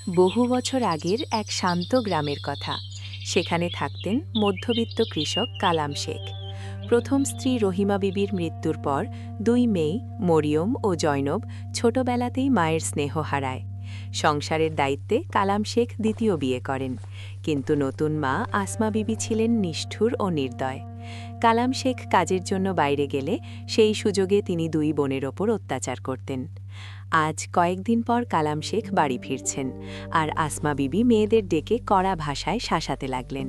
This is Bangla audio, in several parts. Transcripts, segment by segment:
বহু বছর আগের এক শান্ত গ্রামের কথা। সেখানে থাকতেন মধ্যবিত্ত কৃষক কালাম শেখ। প্রথম স্ত্রী রহিমা বিবির মৃত্যুর পর দুই মেয়ে মরিয়ম ও জয়নব ছোটবেলাতেই মায়ের স্নেহ হারায়। সংসারের দায়িত্বে কালাম শেখ দ্বিতীয় বিয়ে করেন, কিন্তু নতুন মা আসমা বিবি ছিলেন নিষ্ঠুর ও নির্দয়। কালাম শেখ কাজের জন্য বাইরে গেলে সেই সুযোগে তিনি দুই বোনের ওপর অত্যাচার করতেন। আজ কয়েকদিন পর কালাম শেখ বাড়ি ফিরছেন, আর আসমা বিবি মেয়েদের ডেকে কড়া ভাষায় শাসাতে লাগলেন।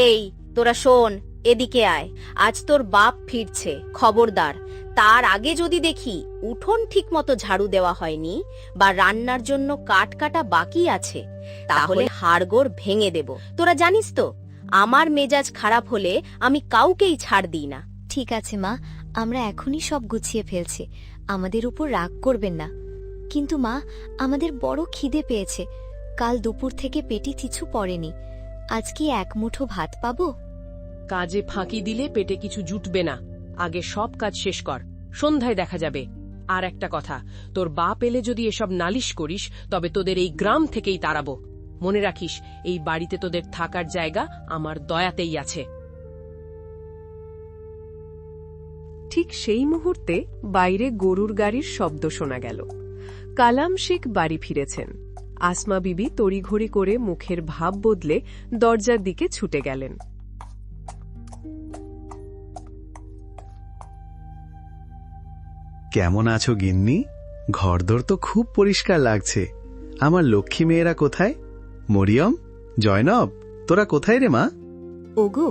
এই তোরা শোন, এদিকে আয়। আজ তোর বাপ ফিরছে, খবরদার। তার আগে যদি দেখি উঠোন ঠিকমতো ঝাড়ু দেওয়া হয়নি বা রান্নার জন্য কাঠ কাটা বাকি আছে, তাহলে হাড়গোড় ভেঙে দেব। তোরা জানিস তো, আমার মেজাজ খারাপ হলে আমি কাউকেই ছাড় দিই না। ঠিক আছে মা, আমরা এখনই সব গুছিয়ে ফেলছি, আমাদের উপর রাগ করবেন না। কিন্তু মা, আমাদের বড় খিদে পেয়েছে। কাল দুপুর থেকে পেটে কিছু পড়েনি। আজ কি এক মুঠো ভাত পাবো? কাজে ফাঁকি দিলে পেটে কিছু জুটবে না। আগে সব কাজ শেষ কর, সন্ধ্যায় দেখা যাবে। আর একটা কথা, তোর বাপ এলে যদি এসব নালিশ করিস, তবে তোদের এই গ্রাম থেকেই তাড়াবো। মনে রাখিস, এই বাড়িতে তোদের থাকার জায়গা আমার দয়াতেই আছে। ঠিক সেই মুহূর্তে বাইরে গরুর গাড়ির শব্দ শোনা গেল। কালাম শেখ বাড়ি ফিরেছেন। আসমা বিবি তড়িঘড়ি করে মুখের ভাব বদলে দরজার দিকে ছুটে গেলেন। কেমন আছো গিন্নি? ঘরদোর তো খুব পরিষ্কার লাগছে। আমার লক্ষ্মী মেয়েরা কোথায়? মরিয়ম, জয়নব, তোরা কোথায় রে মা? ওগো,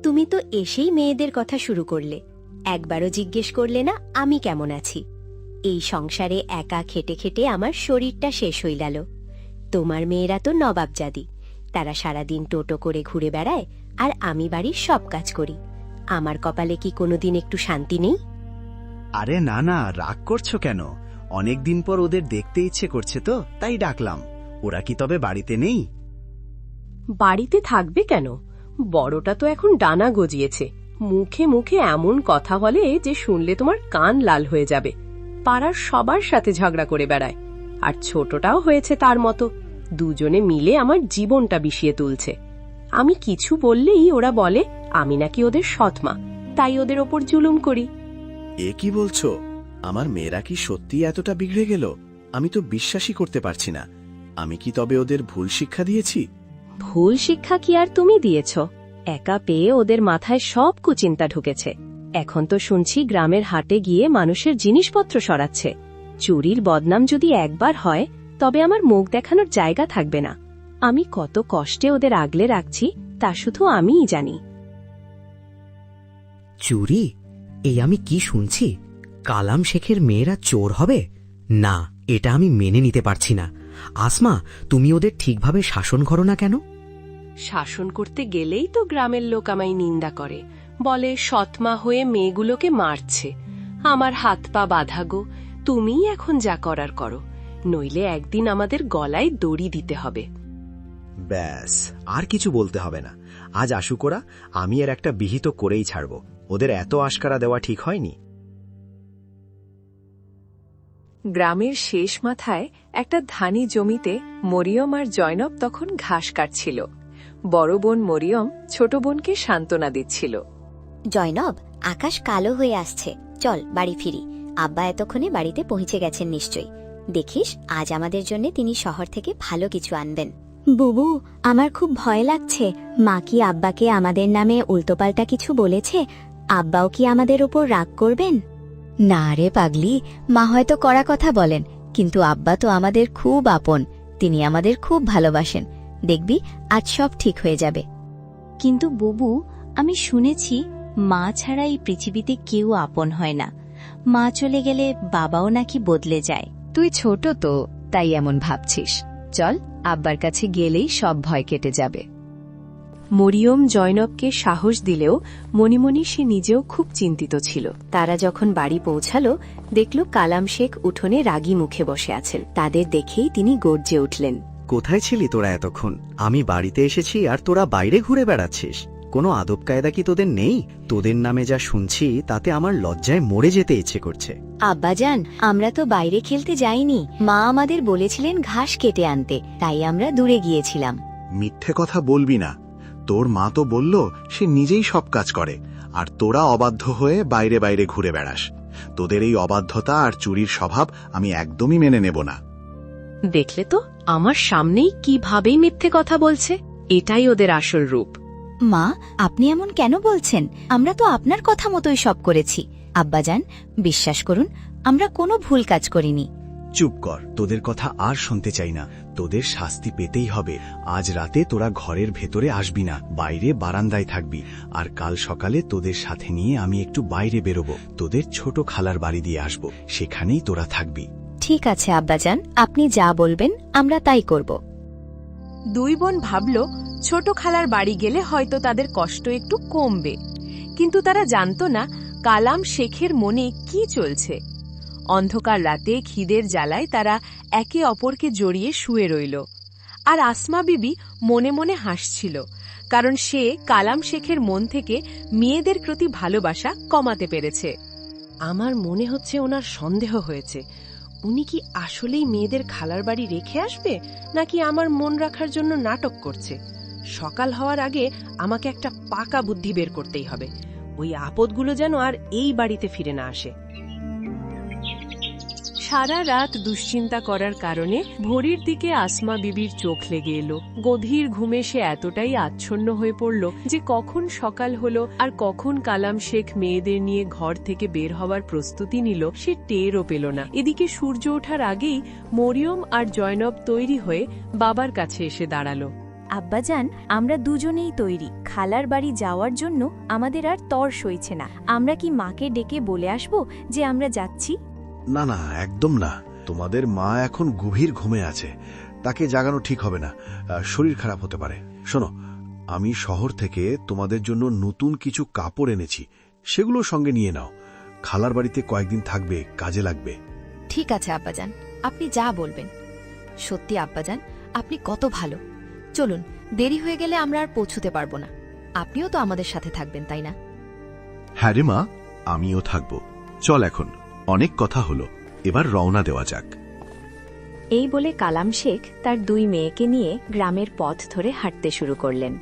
তুমি তো এসেই মেয়েদের কথা শুরু করলে। একবারও জিজ্ঞেস করলে না আমি কেমন আছি। এই সংসারে একা খেটে খেটে আমার শরীরটা শেষ হয়ে গেল। তোমার মেয়েরা তো নবাবজাদি, তারা সারাদিন টোটো করে ঘুরে বেড়ায়, আর আমি বাড়ির সব কাজ করি। আমার কপালে কি কোনোদিন একটু শান্তি নেই? আরে না না, রাগ করছো কেন? অনেকদিন পর ওদের দেখতে ইচ্ছে করছে তো, তাই ডাকলাম। ওরা কি তবে বাড়িতে নেই? বাড়িতে থাকবে কেন? বড়টা তো এখন ডানা গজিয়েছে, মুখে মুখে এমন কথা বলে যে শুনলে তোমার কান লাল হয়ে যাবে। পাড়ার সবার সাথে ঝগড়া করে বেড়ায়। আর ছোটটাও হয়েছে তার মতো। দুজনে মিলে আমার জীবনটা বিষিয়ে তুলছে। আমি কিছু বললেই ওরা বলে আমি নাকি ওদের সৎমা, তাই ওদের ওপর জুলুম করি। এ কি বলছো? আমার মেয়েরা কি সত্যি এতটা বিগড়ে গেল? আমি তো বিশ্বাসই করতে পারছি না। আমি কি তবে ওদের ভুল শিক্ষা দিয়েছি? ভুল শিক্ষা কি আর তুমি দিয়েছ? একা পেয়ে ওদের মাথায় সব কুচিন্তা ঢুকেছে। এখন তো শুনছি গ্রামের হাটে গিয়ে মানুষের জিনিসপত্র সরাচ্ছে। চুরির বদনাম যদি একবার হয়, তবে আমার মুখ দেখানোর জায়গা থাকবে না। আমি কত কষ্টে ওদের আগলে রাখছি তা শুধু আমিই জানি। চুরি? এই আমি কি শুনছি? কালাম শেখের মেয়েরা চোর হবে? না, এটা আমি মেনে নিতে পারছি না। আসমা, তুমি ওদের ঠিকভাবে শাসন করো না কেন? শাসন করতে গেলেই তো গ্রামের লোক আমায় নিন্দা করে, বলে সৎমা হয়ে মেয়েগুলোকে মারছে। আমার হাত পা বাঁধা গো, তুমিই এখন যা করার করো, নইলে একদিন আমাদের গলায় দড়ি দিতে হবে। ব্যাস, আর কিছু বলতে হবে না। আজ আসুক ওরা, আমি এর একটা বিহিত করেই ছাড়ব। ওদের এত আশকারা দেওয়া ঠিক হয়নি। গ্রামের শেষ মাথায় একটা ধানি জমিতে মরিয়ম আর জয়নব তখন ঘাস কাটছিল। বড় বোন মরিয়ম ছোট বোনকে সান্ত্বনা দিচ্ছিল। জয়নব, আকাশ কালো হয়ে আসছে, চল বাড়ি ফিরি। আব্বা এতক্ষণে বাড়িতে পৌঁছে গেছেন নিশ্চয়ই। দেখিস, আজ আমাদের জন্য তিনি শহর থেকে ভালো কিছু আনবেন। বুবু, আমার খুব ভয় লাগছে। মা কি আব্বাকে আমাদের নামে উল্টোপাল্টা কিছু বলেছে? আব্বাও কি আমাদের উপর রাগ করবেন? না রে পাগলি, মা হয়তো কড়া কথা বলেন, কিন্তু আব্বা তো আমাদের খুব আপন। তিনি আমাদের খুব ভালোবাসেন। দেখবি, আজ সব ঠিক হয়ে যাবে। কিন্তু বুবু, আমি শুনেছি মা ছাড়া এই পৃথিবীতে কেউ আপন হয় না। মা চলে গেলে বাবাও নাকি বদলে যায়। তুই ছোট তো, তাই এমন ভাবছিস। চল, আব্বার কাছে গেলেই সব ভয় কেটে যাবে। মরিয়ম জয়নবকে সাহস দিলেও মনে মনে সে নিজেও খুব চিন্তিত ছিল। তারা যখন বাড়ি পৌঁছালো, দেখল কালাম শেখ উঠোনে রাগী মুখে বসে আছেন। তাদের দেখেই তিনি গর্জে উঠলেন। কোথায় ছিলি তোরা এতক্ষণ? আমি বাড়িতে এসেছি আর তোরা বাইরে ঘুরে বেড়াচ্ছিস। কোনো আদব কায়দা কি তোদের নেই? তোদের নামে যা শুনছি তাতে আমার লজ্জায় মরে যেতে ইচ্ছে করছে। আব্বাজান, আমরা তো বাইরে খেলতে যাইনি। মা আমাদের বলেছিলেন ঘাস কেটে আনতে, তাই আমরা দূরে গিয়েছিলাম। মিথ্যে কথা বলবি না। তোর মা তো বলল সে নিজেই সব কাজ করে, আর তোরা অবাধ্য হয়ে বাইরে বাইরে ঘুরে বেড়াস। তোদের এই অবাধ্যতা আর চুরির স্বভাব আমি একদমই মেনে নেব না। দেখলে তো আমার সামনেই কিভাবেই মিথ্যে কথা বলছে। এটাই ওদের আসল রূপ। মা, আপনি এমন কেন বলছেন? আমরা তো আপনার কথা মতোই সব করেছি। আব্বাজান, বিশ্বাস করুন, আমরা কোনো ভুল কাজ করিনি। চুপ কর, তোদের কথা আর শুনতে চাই না। তোদের শাস্তি পেতেই হবে। আজ রাতে তোরা ঘরের ভেতরে আসবি না, বাইরে বারান্দায় থাকবি। আর কাল সকালে তোদের সাথে নিয়ে আমি একটু বাইরে বেরোবো, তোদের ছোট খালার বাড়ি দিয়ে আসবো, সেখানেই তোরা থাকবি। ঠিক আছে আব্বাজান, আপনি যা বলবেন আমরা তাই করব। দুই বোন ভাবল ছোট খালার বাড়ি গেলে হয়তো তাদের কষ্ট একটু কমবে, কিন্তু তারা জানতো না কালাম শেখের মনে কি চলছে। অন্ধকার রাতে খিদের জ্বালায় তারা একে অপরকে জড়িয়ে শুয়ে রইল, আর আসমা বিবি মনে মনে হাসছিল, কারণ সে কালাম শেখের মন থেকে মেয়েদের প্রতি ভালোবাসা কমাতে পেরেছে। আমার মনে হচ্ছে ওনার সন্দেহ হয়েছে। উনি কি আসলেই মেয়েদের খালার বাড়ি রেখে আসবে, নাকি আমার মন রাখার জন্য নাটক করছে? সকাল হওয়ার আগে আমাকে একটা পাকা বুদ্ধি বের করতেই হবে। ওই আপদগুলো যেন আর এই বাড়িতে ফিরে না আসে। সারা রাত দুশ্চিন্তা করার কারণে ভোরের দিকে আসমা বিবির চোখ লেগে এলো। গভীর ঘুমে সে এতটাই আচ্ছন্ন হয়ে পড়ল যে কখন সকাল হলো আর কখন কালাম শেখ মেয়েদের নিয়ে ঘর থেকে বের হওয়ার প্রস্তুতি নিল সে টেরও পেল না। এদিকে সূর্য ওঠার আগেই মরিয়ম আর জয়নব তৈরি হয়ে বাবার কাছে এসে দাঁড়ালো। আব্বাজান, আমরা দুজনেই তৈরি। খালার বাড়ি যাওয়ার জন্য আমাদের আর তর সইছে না। আমরা কি মাকে ডেকে বলে আসব যে আমরা যাচ্ছি? না না, একদম না। তোমাদের মা এখন গভীর ঘুমে আছে, তাকে জাগানো ঠিক হবে না, শরীর খারাপ হতে পারে। শোনো, আমি শহর থেকে তোমাদের জন্য নতুন কিছু কাপড় এনেছি, সেগুলো সঙ্গে নিয়ে নাও। খালার বাড়িতে কয়েকদিন থাকবে, কাজে লাগবে। ঠিক আছে আব্বাজান, আপনি যা বলবেন। সত্যি আব্বাজান, আপনি কত ভালো। চলুন, দেরি হয়ে গেলে আমরা আর পৌঁছতে পারবো না। আপনিও তো আমাদের সাথে থাকবেন, তাই না? হ্যাঁ রে মা, আমিও থাকব। চল, এখন অনেক কথা হলো, এবার রওনা দেওয়া যাক। এই বলে কালাম শেখ তার দুই মেয়েকে নিয়ে গ্রামের পথ ধরে হাঁটতে শুরু করলেন।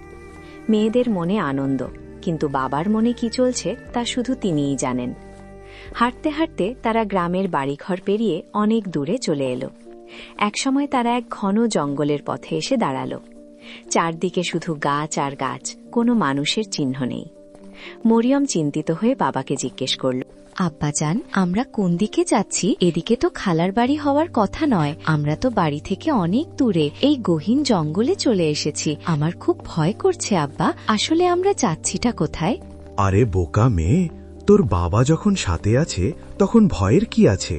মেয়েদের মনে আনন্দ, কিন্তু বাবার মনে কি চলছে তা শুধু তিনিই জানেন। হাঁটতে হাঁটতে তারা গ্রামের বাড়িঘর পেরিয়ে অনেক দূরে চলে এলো। একসময় তারা এক ঘন জঙ্গলের পথে এসে দাঁড়ালো। চারদিকে শুধু গাছ আর গাছ, কোনো মানুষের চিহ্ন নেই। মরিয়ম চিন্তিত হয়ে বাবাকে জিজ্ঞেস করল, আব্বাজান, আমরা কোন দিকে যাচ্ছি? এদিকে তো খালার বাড়ি হওয়ার কথা নয়। আমরা তো বাড়ি থেকে অনেক দূরে এই গহীন জঙ্গলে চলে এসেছি। আমার খুব ভয় করছে আব্বা। আসলে আমরা যাচ্ছিটা কোথায়? আরে বোকা মেয়ে, তোর বাবা যখন সাথে আছে তখন ভয়ের কি আছে?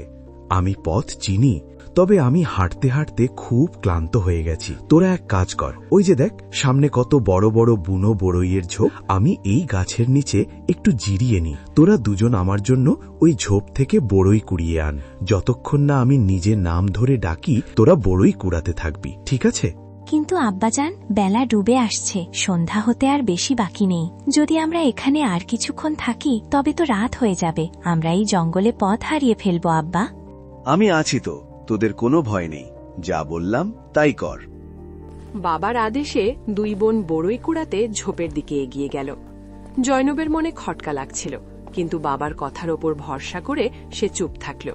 আমি পথ চিনি, তবে আমি হাঁটতে হাঁটতে খুব ক্লান্ত হয়ে গেছি। তোরা এক কাজ কর, ওই যে দেখ সামনে কত বড় বড় বুনো বড়ইয়ের ঝোপ, আমি এই গাছের নিচে একটু জিরিয়ে নি। তোরা দুজন আমার জন্য ওই ঝোপ থেকে বড়ই কুড়িয়ে আন। যতক্ষণ না আমি নিজের নাম ধরে ডাকি, তোরা বড়ই কুড়াতে থাকবি, ঠিক আছে? কিন্তু আব্বাজান, বেলা ডুবে আসছে, সন্ধ্যা হতে আর বেশি বাকি নেই। যদি আমরা এখানে আর কিছুক্ষণ থাকি তবে তো রাত হয়ে যাবে। আমরা এই জঙ্গলে পথ হারিয়ে ফেলবো আব্বা। আমি আছি তো, তোদের কোনো ভয় নেই। যা বললাম তাই কর। বাবার আদেশে দুই বোন বড়ই কুড়াতে ঝোপের দিকে এগিয়ে গেল। জয়নবের মনে খটকা লাগছিল, কিন্তু বাবার কথার ওপর ভরসা করে সে চুপ থাকল।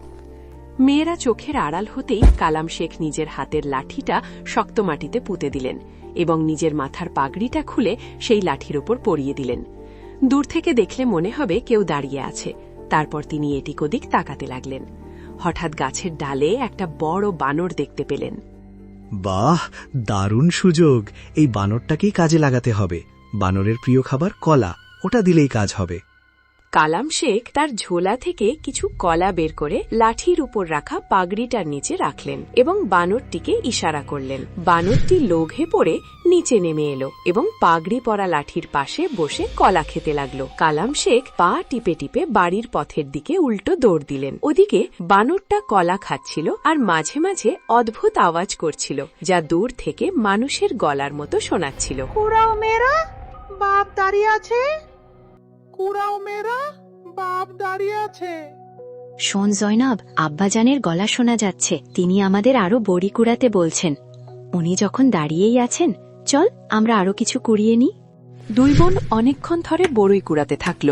মেয়েরা চোখের আড়াল হতেই কালাম শেখ নিজের হাতের লাঠিটা শক্ত মাটিতে পুঁতে দিলেন এবং নিজের মাথার পাগড়িটা খুলে সেই লাঠির ওপর পরিয়ে দিলেন। দূর থেকে দেখলে মনে হবে কেউ দাঁড়িয়ে আছে। তারপর তিনি এদিক ওদিক তাকাতে লাগলেন। হঠাৎ গাছের ডালে একটা বড় বানর দেখতে পেলেন। বাহ, দারুণ সুযোগ! এই বানরটাকেই কাজে লাগাতে হবে। বানরের প্রিয় খাবার কলা, ওটা দিলেই কাজ হবে। কালাম শেখ তার ঝোলা থেকে কিছু কলা বের করে লাঠির উপর রাখা পাগড়িটার নিচে রাখলেন এবং বানরটিকে ইশারা করলেন। বানরটি লোভে পড়ে নিচে নেমে এলো এবং পাগড়ি পরা লাঠির পাশে বসে কলা খেতে লাগলো। কালাম শেখ পা টিপে টিপে বাড়ির পথের দিকে উল্টো দৌড় দিলেন। ওদিকে বানরটা কলা খাচ্ছিল আর মাঝে মাঝে অদ্ভুত আওয়াজ করছিল, যা দূর থেকে মানুষের গলার মতো শোনাচ্ছিল। কুড়াও মেয়েরা, বাপ দাঁড়িয়ে আছে। কুড়াও মেয়েরা, বাপ দাঁড়িয়ে আছে। শোন জয়নব, আব্বাজানের গলা শোনা যাচ্ছে। তিনি আমাদের আরো বড়ি কুড়াতে বলছেন। উনি যখন দাঁড়িয়েই আছেন, চল আমরা আরো কিছু কুড়িয়ে নিই। দুই বোন অনেকক্ষণ ধরে বড়ই কুড়াতে থাকল।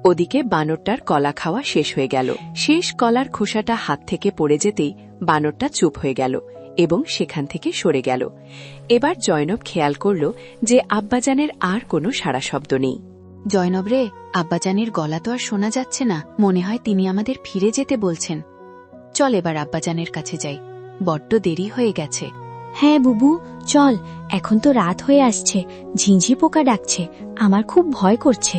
ওদিকে বানরটার কলা খাওয়া শেষ হয়ে গেল। শেষ কলার খোসাটা হাত থেকে পড়ে যেতেই বানরটা চুপ হয়ে গেল এবং সেখান থেকে সরে গেল। এবার জয়নব খেয়াল করল যে আব্বাজানের আর কোনো সাড়া শব্দ নেই। জয়নব রে, আব্বাজানের গলা তো আর শোনা যাচ্ছে না। মনে হয় তিনি আমাদের ফিরে যেতে বলছেন। চল এবার আব্বাজানের কাছে যাই, বড্ড দেরি হয়ে গেছে। হ্যাঁ বুবু, চল। এখন তো রাত হয়ে আসছে, ঝিঁঝি পোকা ডাকছে, আমার খুব ভয় করছে।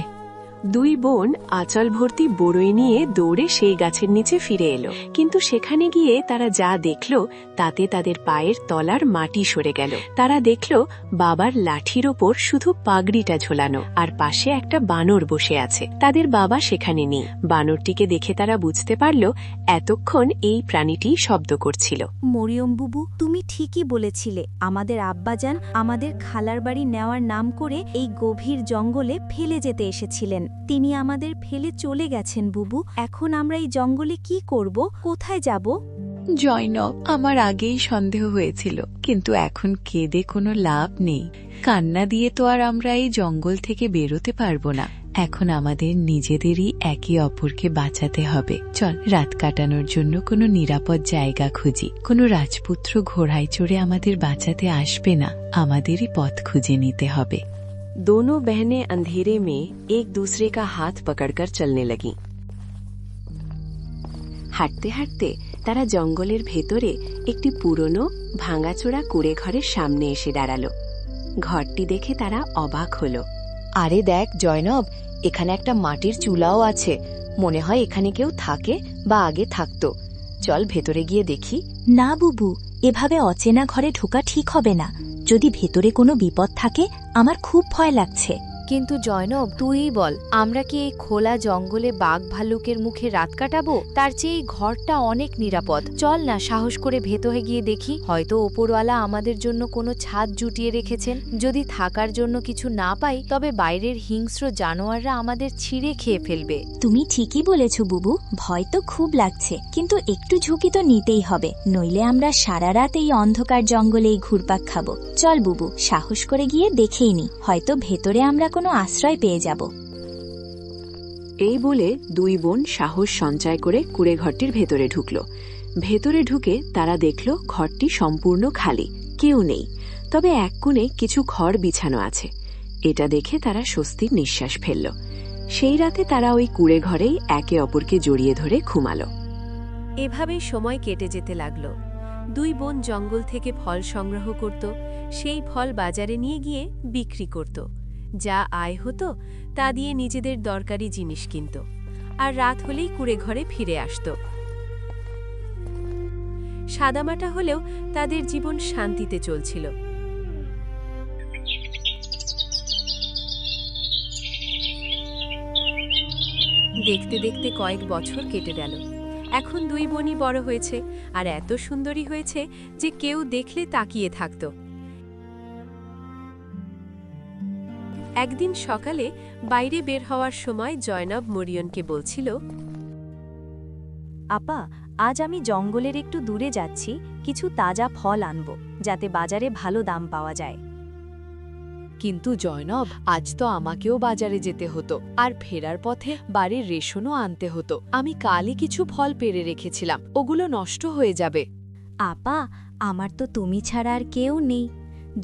দুই বোন আঁচল ভর্তি বড়ই নিয়ে দৌড়ে সেই গাছের নিচে ফিরে এলো, কিন্তু সেখানে গিয়ে তারা যা দেখল তাতে তাদের পায়ের তলার মাটি সরে গেল। তারা দেখল বাবার লাঠির ওপর শুধু পাগড়িটা ঝোলানো, আর পাশে একটা বানর বসে আছে। তাদের বাবা সেখানে নেই। বানরটিকে দেখে তারা বুঝতে পারল এতক্ষণ এই প্রাণীটি শব্দ করছিল। মরিয়ম বুবু, তুমি ঠিকই বলেছিলে। আমাদের আব্বাজান আমাদের খালার বাড়ি নেওয়ার নাম করে এই গভীর জঙ্গলে ফেলে যেতে এসেছিলেন। তিনি আমাদের ফেলে চলে গেছেন বুবু। এখন আমরা এই জঙ্গলে কি করব? কোথায় যাব? জয়নব, আমার আগেই সন্দেহ হয়েছিল, কিন্তু এখন কেঁদে কোনো লাভ নেই। কান্না দিয়ে তো আর আমরা এই জঙ্গল থেকে বেরোতে পারবো না। এখন আমাদের নিজেদেরই একে অপরকে বাঁচাতে হবে। চল রাত কাটানোর জন্য কোনো নিরাপদ জায়গা খুঁজি। কোনো রাজপুত্র ঘোড়ায় চড়ে আমাদের বাঁচাতে আসবে না, আমাদেরই পথ খুঁজে নিতে হবে। दोनों बहनें अंधेरे में एक दूसरे का हाथ पकड़कर चलने लगीं। হাঁটতে হাঁটতে তারা জঙ্গলের ভেতরে একটি পুরনো ভাঙাচোরা কুড়ে ঘরের সামনে এসে দাঁড়ালো। ঘরটি দেখে তারা অবাক হলো। আরে দেখ জয়নব, এখানে একটা মাটির চুলাও আছে। মনে হয় এখানে কেউ থাকে বা আগে থাকতো। চল ভেতরে গিয়ে দেখি। না বুবু, এভাবে অচেনা ঘরে ঢোকা ঠিক হবে না। যদি ভেতরে কোনো বিপদ থাকে, আমার খুব ভয় লাগছে। কিন্তু জয়নব, তুই বল, আমরা কি এই খোলা জঙ্গলে বাঘ ভাল্লুকের মুখে রাত কাটাবো? তার চেয়ে এই ঘরটা অনেক নিরাপদ। চল না, সাহস করে ভেতরে গিয়ে দেখি। হয়তো ওপরওয়ালা আমাদের জন্য কোনো ছাদ জুটিয়ে রেখেছেন। যদি থাকার জন্য কিছু না পাই, তবে বাইরের হিংস্র জানোয়াররা আমাদের ছিঁড়ে খেয়ে ফেলবে। তুমি ঠিকই বলেছ বুবু, ভয় তো খুব লাগছে, কিন্তু একটু ঝুঁকি তো নিতেই হবে, নইলে আমরা সারা রাত এই অন্ধকার জঙ্গলেই ঘুরপাক খাবো। চল বুবু, সাহস করে গিয়ে দেখেই নি, হয়তো ভেতরে আমরা কোনো আশ্রয় পেয়ে যাব। এই বলে দুই বোন সাহস সঞ্চয় করে কুড়ে ঘরটির ভেতরে ঢুকল। ভেতরে ঢুকে তারা দেখল ঘরটি সম্পূর্ণ খালি, কেউ নেই। তবে এক কোণে কিছু খড় বিছানো আছে। এটা দেখে তারা স্বস্তির নিঃশ্বাস ফেলল। সেই রাতে তারা ওই কুড়ে ঘরেই একে অপরকে জড়িয়ে ধরে ঘুমালো। এভাবেই সময় কেটে যেতে লাগল। দুই বোন জঙ্গল থেকে ফল সংগ্রহ করত, সেই ফল বাজারে নিয়ে গিয়ে বিক্রি করত। যা আয় হতো তা দিয়ে নিজেদের দরকারি জিনিস কিনত, আর রাত হলেই কুড়ে ঘরে ফিরে আসত। সাদামাটা হলেও তাদের জীবন শান্তিতে চলছিল। দেখতে দেখতে কয়েক বছর কেটে গেল। এখন দুই বোনই বড় হয়েছে, আর এত সুন্দরী হয়েছে যে কেউ দেখলে তাকিয়ে থাকত। একদিন সকালে বাইরে বের হওয়ার সময় জয়নব মরিয়নকে বলছিল, আপা, আজ আমি জঙ্গলের একটু দূরে যাচ্ছি, কিছু তাজা ফল আনব, যাতে বাজারে ভালো দাম পাওয়া যায়। কিন্তু জয়নব, আজ তো আমাকেও বাজারে যেতে হতো, আর ফেরার পথে বাড়ির রেশনও আনতে হতো। আমি কালই কিছু ফল পেড়ে রেখেছিলাম, ওগুলো নষ্ট হয়ে যাবে। আপা, আমার তো তুমি ছাড়া আর কেউ নেই।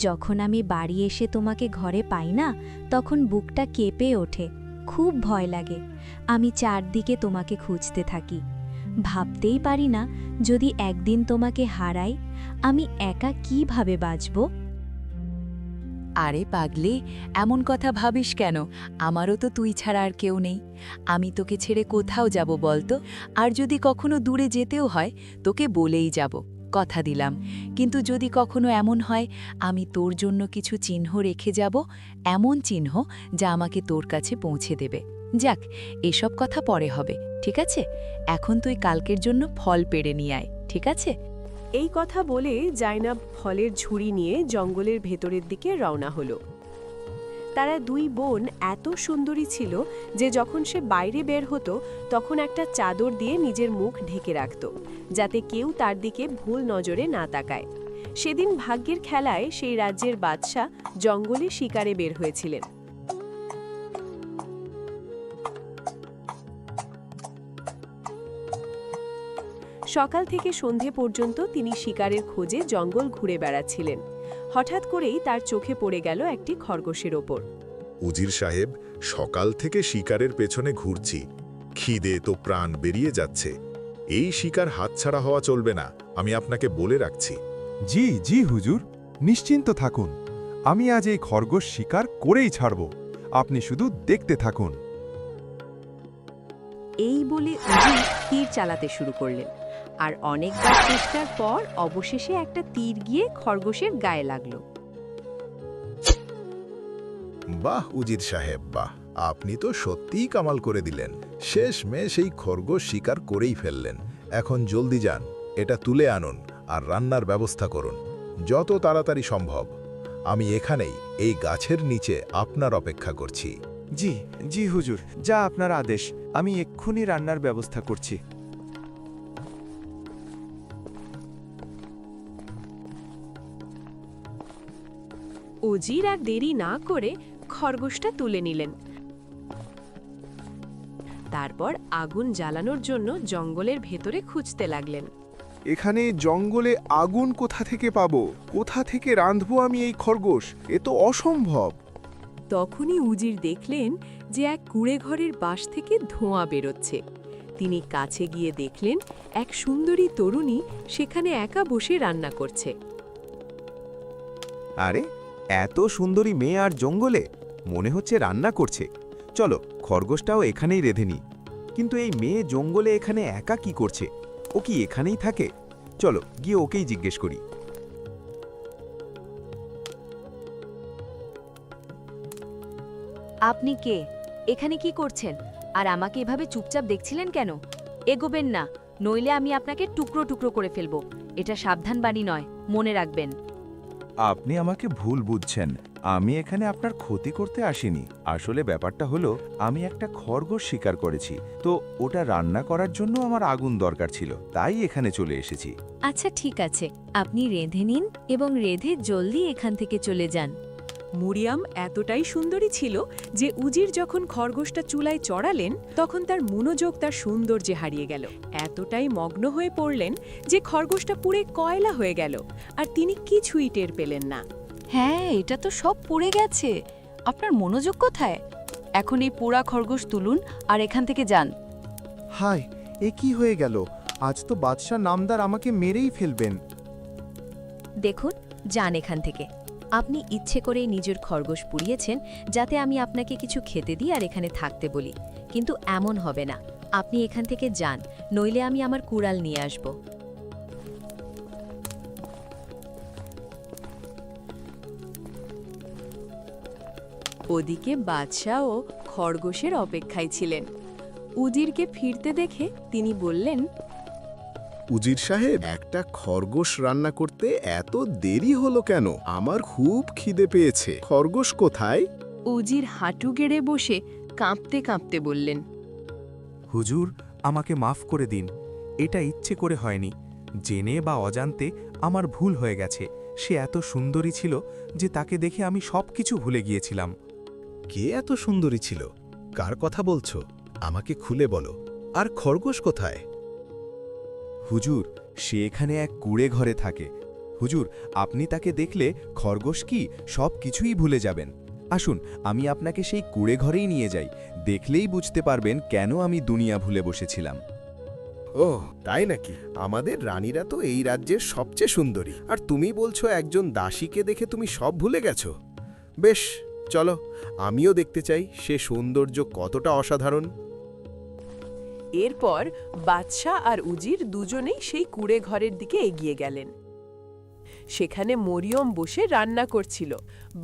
যখন আমি বাড়ি এসে তোমাকে ঘরে পাই না, তখন বুকটা কেঁপে ওঠে, খুব ভয় লাগে। আমি চারদিকে তোমাকে খুঁজতে থাকি। ভাবতেই পারি না, যদি একদিন তোমাকে হারাই, আমি একা কিভাবে বাঁচব। আরে পাগলি, এমন কথা ভাবিস কেন? আমারও তো তুই ছাড়া আর কেউ নেই। আমি তোকে ছেড়ে কোথাও যাব বলতো? আর যদি কখনো দূরে যেতেও হয়, তোকে বলেই যাব, কথা দিলাম। কিন্তু যদি কখনো এমন হয়, আমি তোর জন্য কিছু চিহ্ন রেখে যাব, এমন চিহ্ন যা আমাকে তোর কাছে পৌঁছে দেবে। যাক, এসব কথা পরে হবে, ঠিক আছে? এখন তুই কালকের জন্য ফল পেড়ে নিয়ে আয়, ঠিক আছে? এই কথা বলে জাইনাব ফলের ঝুড়ি নিয়ে জঙ্গলের ভেতরের দিকে রওনা হলো। তারা দুই বোন এত সুন্দরী ছিল যে যখন সে বাইরে বের হতো তখন একটা চাদর দিয়ে নিজের মুখ ঢেকে রাখত, যাতে কেউ তার দিকে ভুল নজরে না তাকায়। সেদিন ভাগ্যের খেলায় সেই রাজ্যের বাদশা জঙ্গলে শিকারে বের হয়েছিলেন। সকাল থেকে সন্ধে পর্যন্ত তিনি শিকারের খোঁজে জঙ্গল ঘুরে বেড়াচ্ছিলেন। হঠাৎ করেই তার চোখে পড়ে গেল একটি খরগোশের ওপর। উজির সাহেব, সকাল থেকে শিকারের পেছনে ঘুরছি, খিদে তো প্রাণ বেরিয়ে যাচ্ছে। এই শিকার হাতছাড়া হওয়া চলবে না, আমি আপনাকে বলে রাখছি। জি জি হুজুর, নিশ্চিন্ত থাকুন, আমি আজ এই খরগোশ শিকার করেই ছাড়ব, আপনি শুধু দেখতে থাকুন। এই বলে উজির তীর চালাতে শুরু করলেন, আর অনেকবার চেষ্টার পর অবশেষে একটা তীর গিয়ে খরগোশের গায়ে লাগলো। বাহ উজির সাহেব, বাহ, আপনি তো সত্যিই কামাল করে দিলেন। শেষমেশ এই খরগোশ শিকার করেই ফেললেন। এখন জলদি যান, এটা তুলে আনুন আর রান্নার ব্যবস্থা করুন, যত তাড়াতাড়ি সম্ভব। আমি এখানেই এই গাছের নিচে আপনার অপেক্ষা করছি। জি জি হুজুর, যা আপনার আদেশ, আমি এক্ষুনি রান্নার ব্যবস্থা করছি। উজির আর দেরি না করে খরগোশটা তুলে নিলেন। তারপর আগুন জ্বালানোর জন্য জঙ্গলের ভেতরে খুঁজতে লাগলেন। এখানে জঙ্গলে আগুন কোথা থেকে পাবো? কোথা থেকে রাঁধবো আমি এই খরগোশ? এ তো অসম্ভব। তখনই উজির দেখলেন যে এক কুঁড়ে ঘরের বাঁশ থেকে ধোঁয়া বেরোচ্ছে। তিনি কাছে গিয়ে দেখলেন এক সুন্দরী তরুণী সেখানে একা বসে রান্না করছে। আরে, এত সুন্দরী মেয়ে আর জঙ্গলে, মনে হচ্ছে রান্না করছে। চলো, খরগোশটাও এখানেই রেঁধে নি। কিন্তু এই মেয়ে জঙ্গলে এখানে একা কি করছে? ও কি এখানেই থাকে? চলো গিয়ে ওকেই জিজ্ঞেস করি। আপনি কে? এখানে কি করছেন? আর আমাকে এভাবে চুপচাপ দেখছিলেন কেন? এগোবেন না, নইলে আমি আপনাকে টুকরো টুকরো করে ফেলবো। এটা সাবধান বাণী নয়, মনে রাখবেন। আপনি আমাকে ভুল বুঝছেন, আমি এখানে আপনার ক্ষতি করতে আসিনি। আসলে ব্যাপারটা হলো, আমি একটা খরগোশ শিকার করেছি, তো ওটা রান্না করার জন্য আমার আগুন দরকার ছিল, তাই এখানে চলে এসেছি। আচ্ছা ঠিক আছে, আপনি রেঁধে নিন এবং রেঁধে জলদি এখান থেকে চলে যান। মরিয়ম এতটাই সুন্দরী ছিল যে উজির যখন খরগোশটা চুলায় চড়ালেন তখন তার মনোযোগ তার সৌন্দর্যে হারিয়ে গেল। এতটাই মগ্ন হয়ে পড়লেন যে খরগোশটা পুড়ে কয়লা হয়ে গেল, আর তিনি কিছুই টের পেলেন না। হ্যাঁ, এটা তো সব পুড়ে গেছে। আপনার মনোযোগ কোথায়? এখন এই পোড়া খরগোশ তুলুন আর এখান থেকে যান। হায়, এ কি হয়ে গেল? আজ তো বাদশা নামদার আমাকে মেরেই ফেলবেন। দেখুন, যান এখান থেকে। আপনি ইচ্ছে করেই নিজের খরগোশ পুড়িয়েছেন যাতে আমি আপনাকে কিছু খেতে দিই আর এখানে থাকতে বলি, কিন্তু এমন হবে না। আপনি এখান থেকে যান, নইলে আমি আমার কুড়াল নিয়ে আসব। ওদিকে বাদশাও খরগোশের অপেক্ষায় ছিলেন। উজিরকে ফিরতে দেখে তিনি বললেন, উজির সাহেব, একটা খরগোশ রান্না করতে এত দেরি হলো কেন? আমার খুব খিদে পেয়েছে। খরগোশ কোথায়? উজির হাঁটু গেড়ে বসে কাঁপতে কাঁপতে বললেন, হুজুর, আমাকে মাফ করে দিন, এটা ইচ্ছে করে হয়নি। জেনে বা অজান্তে আমার ভুল হয়ে গেছে। সে এত সুন্দরী ছিল যে তাকে দেখে আমি সবকিছু ভুলে গিয়েছিলাম। কে এত সুন্দরী ছিল? কার কথা বলছো? আমাকে খুলে বলো। আর খরগোশ কোথায়? হুজুর, সে এখানে এক কুঁড়ে ঘরে থাকে। হুজুর, আপনি তাকে দেখলে খরগোশ কি সব কিছুই ভুলে যাবেন। আসুন, আমি আপনাকে সেই কুঁড়ে ঘরেই নিয়ে যাই। দেখলেই বুঝতে পারবেন কেন আমি দুনিয়া ভুলে বসেছিলাম। ওহ, তাই নাকি? আমাদের রানীরা তো এই রাজ্যের সবচেয়ে সুন্দরী, আর তুমি বলছো একজন দাসীকে দেখে তুমি সব ভুলে গেছো? বেশ, চলো, আমিও দেখতে চাই সে সৌন্দর্য কতটা অসাধারণ। এরপর বাদশা আর উজির দুজনেই সেই কুঁড়ে ঘরের দিকে এগিয়ে গেলেন। সেখানে মরিয়ম বসে রান্না করছিল।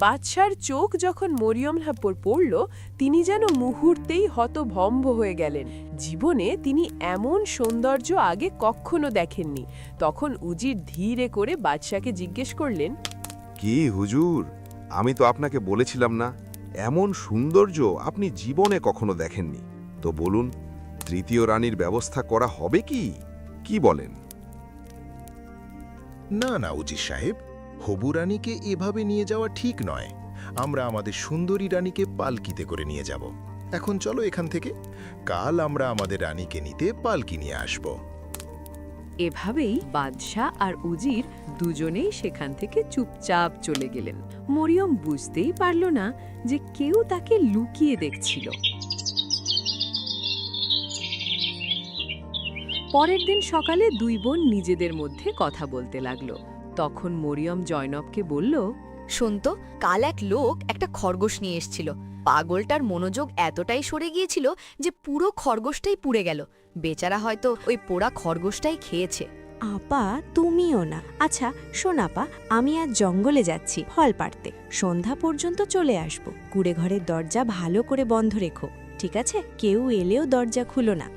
বাদশার চোখ যখন মরিয়মের উপর পড়ল, তিনি যেন মুহূর্তেই হতভম্ব হয়ে গেলেন। জীবনে তিনি এমন সৌন্দর্য আগে কখনো দেখেননি। তখন উজির ধীরে করে বাদশাকে জিজ্ঞেস করলেন, কি হুজুর, আমি তো আপনাকে বলেছিলাম না যে এই রান্নাটা আমি করব। কিন্তু আপনি এত সুন্দর রান্না করলেন, আমি তো কিছুই বুঝতে পারলাম না। হুজুর, সে এখানে এক কুঁড়ে ঘরে থাকে। হুজুর, আপনি তাকে দেখলে খরগোশ কি সব কিছুই ভুলে যাবেন। আসুন, আমি আপনাকে সেই কুঁড়ে ঘরেই নিয়ে যাই। দেখলেই বুঝতে পারবেন কেন আমি দুনিয়া ভুলে বসেছিলাম। কি হুজুর, আমি তো আপনাকে বলেছিলাম না এমন সৌন্দর্য আপনি জীবনে কখনো দেখেননি। তো বলুন, তৃতীয় রানীর ব্যবস্থা করা হবে কি? কি বলেন? না না উজির সাহেব, হবু রানীকে এভাবে নিয়ে যাওয়া ঠিক নয়। আমরা আমাদের সুন্দরী রানীকে পালকিতে করে নিয়ে যাব। এখন চলো এখান থেকে, কাল আমরা আমাদের রানীকে নিতে পালকি নিয়ে আসব। এভাবেই বাদশাহ আর উজির দুজনেই সেখান থেকে চুপচাপ চলে গেলেন। মরিয়ম বুঝতেই পারল না যে কেউ তাকে লুকিয়ে দেখছিল। পরের দিন সকালে দুই বোন নিজেদের মধ্যে কথা বলতে লাগলো। তখন মরিয়ম জয়নবকে বলল, শোন তো, কাল এক লোক একটা খরগোশ নিয়ে এসেছিল। পাগলটার মনোযোগ এতটাই সরে গিয়েছিল যে পুরো খরগোশটাই পুড়ে গেল। বেচারা হয়তো ওই পোড়া খরগোশটাই খেয়েছে। আপা, তুমিও না। আচ্ছা শোন আপা, আমি আজ জঙ্গলে যাচ্ছি ফল পাড়তে। সন্ধ্যা পর্যন্ত চলে আসব। কুড়ে ঘরের দরজা ভালো করে বন্ধ রেখো, ঠিক আছে? কেউ এলেও দরজা খুলো না।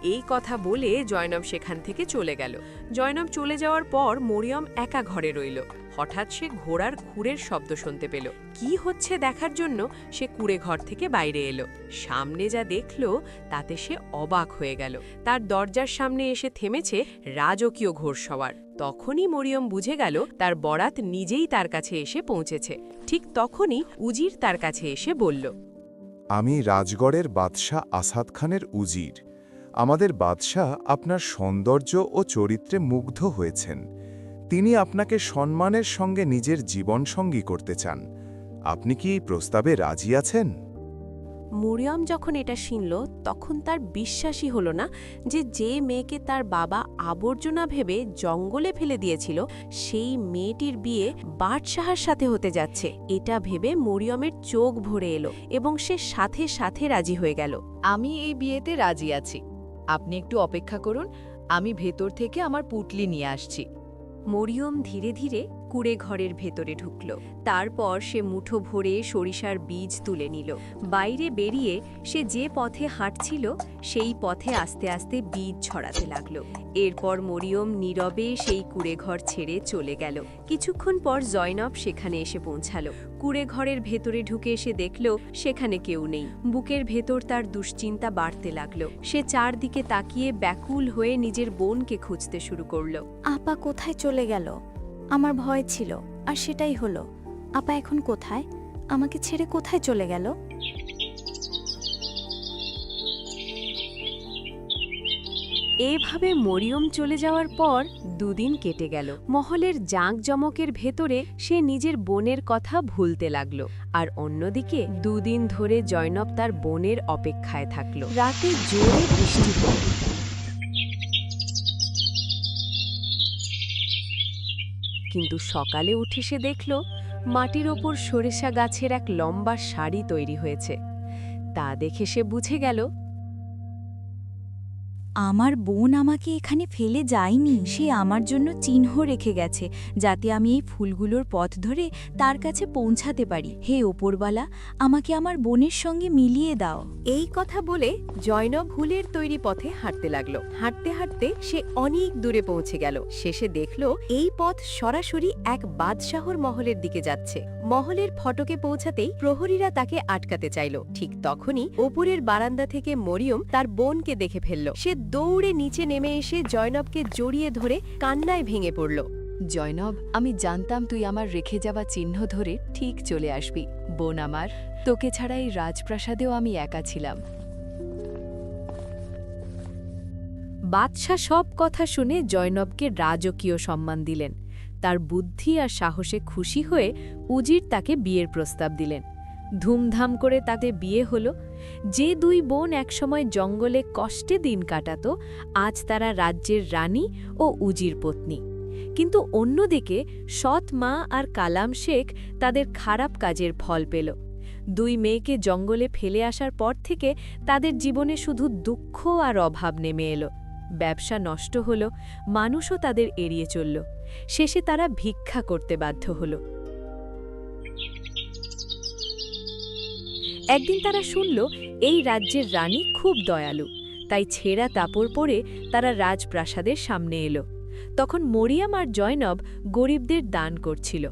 এই কথা বলে জয়নব সেখান থেকে চলে গেল। জয়নব চলে যাওয়ার পর মরিয়ম একা ঘরে রইল। হঠাৎ সে ঘোড়ার খুরের শব্দ শুনতে পেল। কি হচ্ছে দেখার জন্য সে কুড়ে ঘর থেকে বাইরে এলো। সামনে যা দেখল তাতে সে অবাক হয়ে গেল। তার দরজার সামনে এসে থেমেছে রাজকীয় ঘোড়সওয়ার। তখনই মরিয়ম বুঝে গেল তার বরাত নিজেই তার কাছে এসে পৌঁছেছে। ঠিক তখনই উজির তার কাছে এসে বলল, আমি রাজগড়ের বাদশাহ আসাদ খানের উজির। আমাদের বাদশাহ আপনার সৌন্দর্য ও চরিত্রে মুগ্ধ হয়েছেন। তিনি আপনাকে সম্মানের সঙ্গে নিজের জীবনসঙ্গী করতে চান। আপনি কি এই প্রস্তাবে রাজি আছেন? মরিয়ম যখন এটা শুনল তখন তার বিশ্বাসই হলো না যে মেয়েকে তার বাবা আবর্জনা ভেবে জঙ্গলে ফেলে দিয়েছিল সেই মেয়েটির বিয়ে বাদশাহের সাথে হতে যাচ্ছে। এটা ভেবে মরিয়মের চোখ ভরে এলো এবং সে সাথে সাথে রাজি হয়ে গেল। আমি এই বিয়েতে রাজি আছি। আপনি একটু অপেক্ষা করুন, আমি ভেতর থেকে আমার পুটলি নিয়ে আসছি। মরিয়ম ধীরে ধীরে কুড়ে ঘরের ভেতরে ঢুকল। তারপর সে মুঠো ভরে সরিষার বীজ তুলে নিল। বাইরে বেরিয়ে সে যে পথে হাঁটছিল সেই পথে আস্তে আস্তে বীজ ছড়াতে লাগল। এরপর মরিয়ম নীরবে সেই কুড়ে ঘর ছেড়ে চলে গেল। কিছুক্ষণ পর জয়নব সেখানে এসে পৌঁছালো। কুড়ে ঘরের ভেতরে ঢুকে এসে দেখল সেখানে কেউ নেই। বুকের ভেতর তার দুশ্চিন্তা বাড়তে লাগল। সে চারদিকে তাকিয়ে ব্যাকুল হয়ে নিজের বোনকে খুঁজতে শুরু করল। আপা কোথায় চলে গেল? আমার ভয় ছিল, আর সেটাই হলো। আপা এখন কোথায়? আমাকে ছেড়ে কোথায় চলে গেল? এভাবে মরিয়ম চলে যাওয়ার পর দুদিন কেটে গেল। মহলের জাঁকজমকের ভেতরে সে নিজের বোনের কথা ভুলতে লাগল। আর অন্যদিকে দুদিন ধরে জয়নব তার বোনের অপেক্ষায় থাকল। রাতে জোরে বৃষ্টি হল। কিন্তু সকালে উঠে সে দেখল মাটির ওপর সরিষা গাছের এক লম্বা সারি তৈরি হয়েছে। তা দেখে সে বুঝে গেল আমার বোন আমাকে এখানে ফেলে যায়নি। সে আমার জন্য চিহ্ন রেখে গেছে, যাতে আমি এই ফুলগুলোর পথ ধরে তার কাছে পৌঁছাতে পারি। হে ওপরওয়ালা, আমাকে আমার বোনের সঙ্গে মিলিয়ে দাও। এই কথা বলে জয়নব ফুলের তৈরি পথে হাঁটতে লাগলো। হাঁটতে হাঁটতে সে অনেক দূরে পৌঁছে গেল। শেষে দেখল এই পথ সরাসরি এক বাদশাহর মহলের দিকে যাচ্ছে। মহলের ফটকে পৌঁছাতেই প্রহরীরা তাকে আটকাতে চাইল। ঠিক তখনই ওপরের বারান্দা থেকে মরিয়ম তার বোনকে দেখে ফেলল। সে দৌড়ে নিচে নেমে এসে জয়নবকে জড়িয়ে ধরে কান্নায় ভেঙে পড়ল। জয়নব, আমি জানতাম তুই আমার রেখে যাওয়া চিহ্ন ধরে ঠিক চলে আসবি। বোন আমার, তোকে ছাড়া এই রাজপ্রাসাদেও আমি একা ছিলাম। বাদশাহ সব কথা শুনে জয়নবকে রাজকীয় সম্মান দিলেন। তার বুদ্ধি আর সাহসে খুশি হয়ে উজির তাকে বিয়ের প্রস্তাব দিলেন। ধুমধাম করে তাতে বিয়ে হলো। যে দুই বোন একসময় জঙ্গলে কষ্টে দিন কাটাত, আজ তারা রাজ্যের রানী ও উজির পত্নী। কিন্তু অন্যদিকে সৎ মা আর কালাম শেখ তাদের খারাপ কাজের ফল পেল। দুই মেয়েকে জঙ্গলে ফেলে আসার পর থেকে তাদের জীবনে শুধু দুঃখ আর অভাব নেমে এলো। ব্যবসা নষ্ট হল, মানুষও তাদের এড়িয়ে চলল। শেষে তারা ভিক্ষা করতে বাধ্য হল। একদিন তারা শুনল এই রাজ্যের রানী খুব দয়ালু, তাই ছেঁড়া কাপড় পরে তারা রাজপ্রাসাদের সামনে এলো। তখন মরিয়ম আর জয়নব গরিবদের দান করছিল।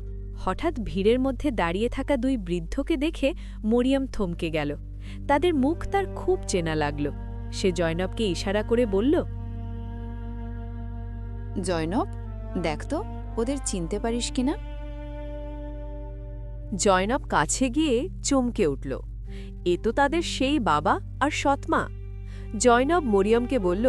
হঠাৎ ভিড়ের মধ্যে দাঁড়িয়ে থাকা দুই বৃদ্ধকে দেখে মরিয়ম থমকে গেল। তাদের মুখ তার খুব চেনা লাগল। সে জয়নবকে ইশারা করে বলল, জয়নব, দেখ তো ওদের চিনতে পারিস কিনা। জয়নব কাছে গিয়ে চমকে উঠল। এ তো তাদের সেই বাবা আর সৎমা। জয়নব মরিয়মকে বলল,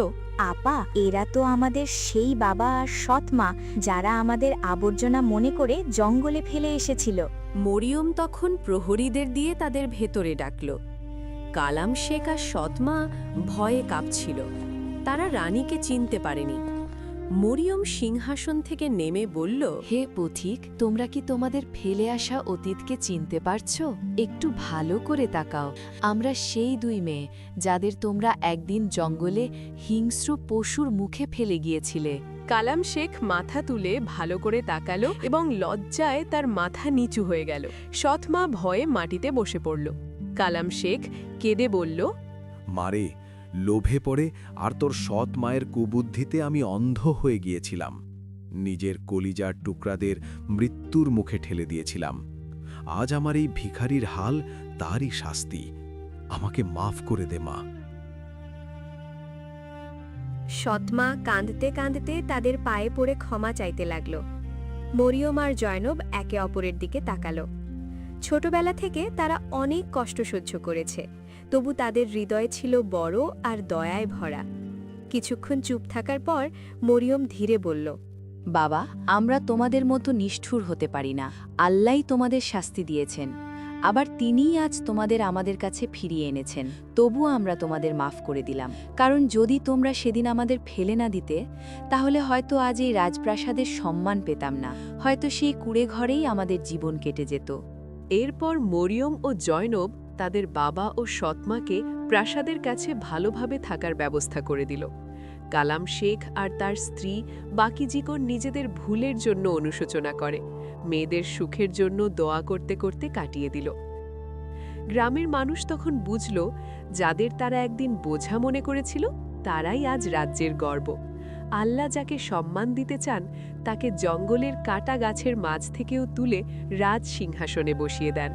আপা, এরা তো আমাদের সেই বাবা আর সৎমা যারা আমাদের আবর্জনা মনে করে জঙ্গলে ফেলে এসেছিল। মরিয়ম তখন প্রহরীদের দিয়ে তাদের ভেতরে ডাকল। কালাম শেখ আর সৎমা ভয়ে কাঁপছিল। তারা রানীকে চিনতে পারেনি। মরিয়ম সিংহাসন থেকে নেমে বলল, হে পথিক, তোমরা কি তোমাদের ফেলে আসা অতীতকে চিনতে পারছো? একটু ভালো করে তাকাও। আমরা সেই দুই মেয়ে যাদের তোমরা একদিন জঙ্গলে হিংস্র পশুর মুখে ফেলে গিয়েছিলে। কালাম শেখ মাথা তুলে ভালো করে তাকালো এবং লজ্জায় তার মাথা নিচু হয়ে গেল। সৎমা ভয়ে মাটিতে বসে পড়ল। কালাম শেখ কেঁদে বলল, মারে, লোভে পড়ে আর তোর সৎ মায়ের কুবুদ্ধিতে আমি অন্ধ হয়ে গিয়েছিলাম। নিজের কলিজার টুকরাদের মৃত্যুর মুখে ঠেলে দিয়েছিলাম। আজ আমার এই ভিখারির হাল তারই শাস্তি। আমাকে মাফ করে দে মা। সৎমা কাঁদতে কাঁদতে তাদের পায়ে পড়ে ক্ষমা চাইতে লাগল। মরিয়ম আর জয়নব একে অপরের দিকে তাকালো। ছোটবেলা থেকে তারা অনেক কষ্ট সহ্য করেছে, তবু তাদের হৃদয় ছিল বড় আর দয়ায় ভরা। কিছুক্ষণ চুপ থাকার পর মরিয়ম ধীরে বলল, বাবা, আমরা তোমাদের মতো নিষ্ঠুর হতে পারি না। আল্লাহই তোমাদের শাস্তি দিয়েছেন, আবার তিনিই আজ তোমাদের আমাদের কাছে ফিরিয়ে এনেছেন। তবুও আমরা তোমাদের মাফ করে দিলাম, কারণ যদি তোমরা সেদিন আমাদের ফেলে না দিতে, তাহলে হয়তো আজ এই রাজপ্রাসাদের সম্মান পেতাম না, হয়তো সেই কুঁড়ে ঘরেই আমাদের জীবন কেটে যেত। এরপর মরিয়ম ও জয়নব তাদের বাবা ও সৎমাকে প্রাসাদের কাছে ভালোভাবে থাকার ব্যবস্থা করে দিল। কালাম শেখ আর তার স্ত্রী বাকি জীবন নিজেদের ভুলের জন্য অনুশোচনা করে, মেয়েদের সুখের জন্য দোয়া করতে করতে কাটিয়ে দিল। গ্রামের মানুষ তখন বুঝল, যাদের তারা একদিন বোঝা মনে করেছিল, তারাই আজ রাজ্যের গর্ব। আল্লাহ যাকে সম্মান দিতে চান, তাকে জঙ্গলের কাটা গাছের মাঝ থেকেও তুলে রাজ সিংহাসনে বসিয়ে দেন।